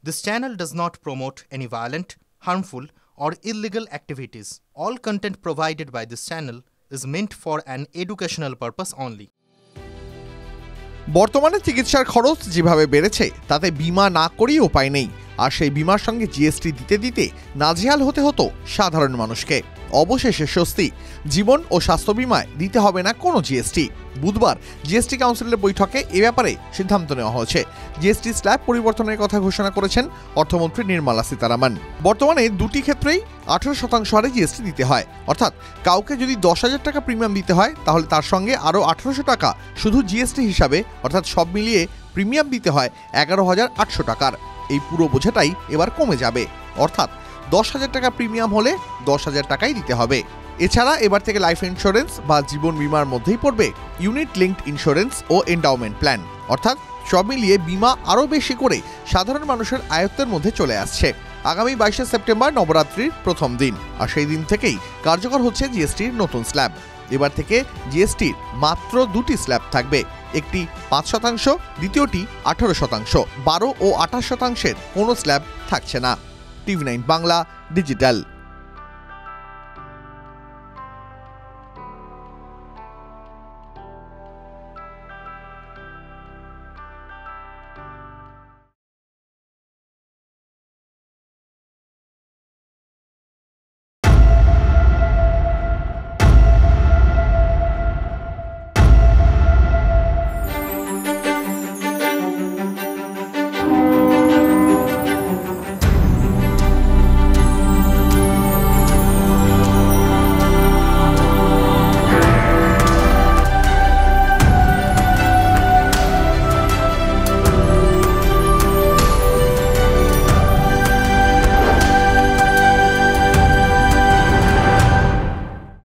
This channel does not promote any violent, harmful, or illegal activities. All content provided by this channel is meant for an educational purpose only. বর্তমানে চিকিৎসার খরচ যেভাবে বেড়েছে তাতে বীমা না করেই উপায় নেই, আর সেই বীমার সঙ্গে জিএসটি দিতে দিতে নাজেহাল হতে হতো সাধারণ মানুষকে। অবশেষে স্বস্তি, জীবন ও স্বাস্থ্য বীমায় দিতে হবে না কোনো জিএসটি। বুধবার জিএসটি কাউন্সিলের বৈঠকে এ ব্যাপারে সিদ্ধান্ত নেওয়া হয়েছে। জিএসটি স্ল্যাব পরিবর্তনের কথা ঘোষণা করেছেন অর্থমন্ত্রী নির্মলা সীতারামন। বর্তমানে দুটি ক্ষেত্রেই 18% হারে জিএসটি দিতে হয়, অর্থাৎ কাউকে যদি 10,000 টাকা প্রিমিয়াম দিতে হয় তাহলে তার সঙ্গে আরও 1800 টাকা শুধু জিএসটি হিসাবে, অর্থাৎ সব মিলিয়ে প্রিমিয়াম দিতে হয় 11,800 টাকার। এই পুরো বোঝাটাই এবার কমে যাবে, অর্থাৎ 10,000 টাকা প্রিমিয়াম হলে 10,000 টাকাই দিতে হবে। এছাড়া এবার থেকে লাইফ ইন্স্যুরেন্স বা জীবন বীমার মধ্যেই পড়বে ইউনিট লিঙ্কড ইন্স্যুরেন্স ও এন্ডাওমেন্ট প্ল্যান, অর্থাৎ সব মিলিয়ে বীমা আরও বেশি করে সাধারণ মানুষের আয়ত্তের মধ্যে চলে আসছে। আগামী 22শে সেপ্টেম্বর নবরাত্রির প্রথম দিন, আর সেই দিন থেকেই কার্যকর হচ্ছে জিএসটির নতুন স্ল্যাব। এবার থেকে জিএসটির মাত্র দুটি স্ল্যাব থাকবে, একটি 5%, দ্বিতীয়টি 18%। 12 ও 28%-এর কোনো স্ল্যাব থাকছে না। টিভি9 বাংলা ডিজিটাল।